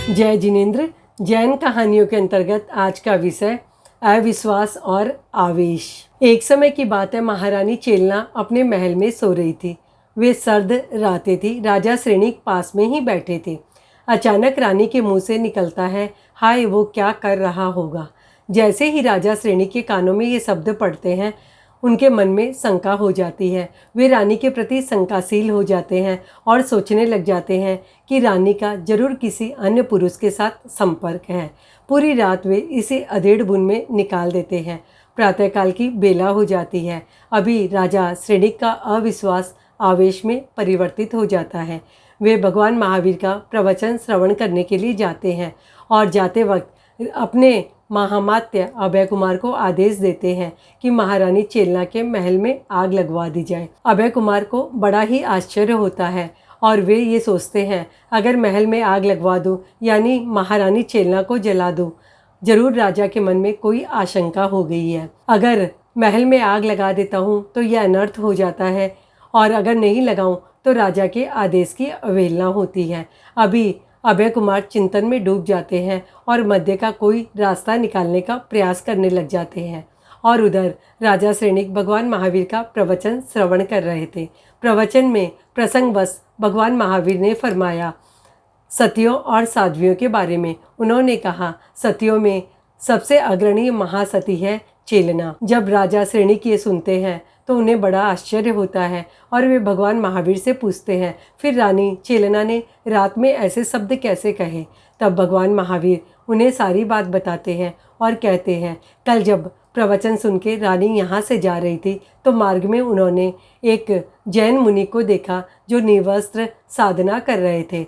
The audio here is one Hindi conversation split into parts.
जय जिनेंद्र। जैन कहानियों के अंतर्गत आज का विषय अविश्वास और आवेश। एक समय की बात है, महारानी चेलना अपने महल में सो रही थी। वे सर्द रातें थी। राजा श्रेणिक पास में ही बैठे थे। अचानक रानी के मुंह से निकलता है, हाय वो क्या कर रहा होगा। जैसे ही राजा श्रेणिक के कानों में ये शब्द पड़ते हैं, उनके मन में शंका हो जाती है। वे रानी के प्रति शंकाशील हो जाते हैं और सोचने लग जाते हैं कि रानी का जरूर किसी अन्य पुरुष के साथ संपर्क है। पूरी रात वे इसे अधेड़ बुन में निकाल देते हैं। प्रातःकाल की बेला हो जाती है। अभी राजा श्रेणिक का अविश्वास आवेश में परिवर्तित हो जाता है। वे भगवान महावीर का प्रवचन श्रवण करने के लिए जाते हैं और जाते वक्त अपने महामात्य अभय कुमार को आदेश देते हैं कि महारानी चेलना के महल में आग लगवा दी जाए। अभय कुमार को बड़ा ही आश्चर्य होता है और वे ये सोचते हैं, अगर महल में आग लगवा दूं यानी महारानी चेलना को जला दूं, जरूर राजा के मन में कोई आशंका हो गई है। अगर महल में आग लगा देता हूं तो यह अनर्थ हो जाता है और अगर नहीं लगाऊं तो राजा के आदेश की अवहेलना होती है। अभी अभय कुमार चिंतन में डूब जाते हैं और मध्य का कोई रास्ता निकालने का प्रयास करने लग जाते हैं। और उधर राजा श्रेणिक भगवान महावीर का प्रवचन श्रवण कर रहे थे। प्रवचन में प्रसंगवश भगवान महावीर ने फरमाया सतियों और साध्वियों के बारे में। उन्होंने कहा, सतियों में सबसे अग्रणी महासती है चेलना। जब राजा श्रेणिक ये सुनते हैं तो उन्हें बड़ा आश्चर्य होता है और वे भगवान महावीर से पूछते हैं, फिर रानी चेलना ने रात में ऐसे शब्द कैसे कहे। तब भगवान महावीर उन्हें सारी बात बताते हैं और कहते हैं, कल जब प्रवचन सुन के रानी यहाँ से जा रही थी तो मार्ग में उन्होंने एक जैन मुनि को देखा जो निर्वस्त्र साधना कर रहे थे।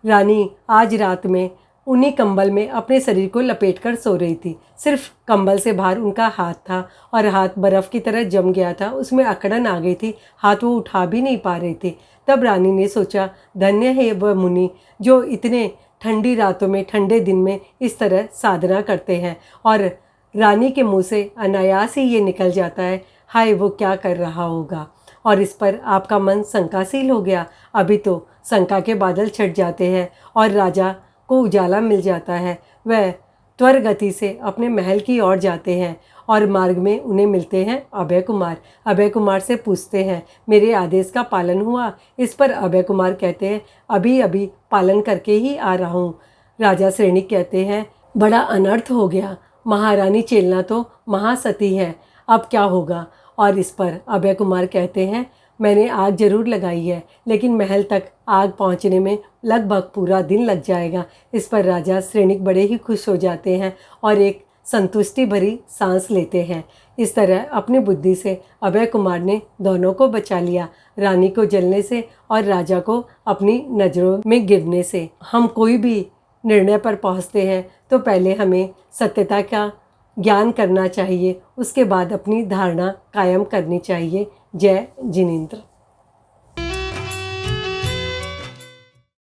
रानी आज रात में उन्हीं कंबल में अपने शरीर को लपेटकर सो रही थी। सिर्फ कंबल से बाहर उनका हाथ था और हाथ बर्फ़ की तरह जम गया था, उसमें अकड़न आ गई थी, हाथ वो उठा भी नहीं पा रही थी। तब रानी ने सोचा, धन्य है वह मुनि जो इतने ठंडी रातों में ठंडे दिन में इस तरह साधना करते हैं। और रानी के मुँह से अनायास ही ये निकल जाता है, हाय वो क्या कर रहा होगा। और इस पर आपका मन शंकाशील हो गया। अभी तो शंका के बादल छट जाते हैं और राजा को उजाला मिल जाता है। वह त्वर गति से अपने महल की ओर जाते हैं और मार्ग में उन्हें मिलते हैं अभय कुमार। अभय कुमार से पूछते हैं, मेरे आदेश का पालन हुआ। इस पर अभय कुमार कहते हैं, अभी अभी पालन करके ही आ रहा हूँ। राजा श्रेणिक कहते हैं, बड़ा अनर्थ हो गया, महारानी चेलना तो महासती है, अब क्या होगा। और इस पर अभय कुमार कहते हैं, मैंने आग जरूर लगाई है लेकिन महल तक आग पहुंचने में लगभग पूरा दिन लग जाएगा। इस पर राजा श्रेणिक बड़े ही खुश हो जाते हैं और एक संतुष्टि भरी सांस लेते हैं। इस तरह अपनी बुद्धि से अभय कुमार ने दोनों को बचा लिया, रानी को जलने से और राजा को अपनी नज़रों में गिरने से। हम कोई भी निर्णय पर पहुंचते हैं तो पहले हमें सत्यता का ज्ञान करना चाहिए, उसके बाद अपनी धारणा कायम करनी चाहिए। जय जिनेंद्र।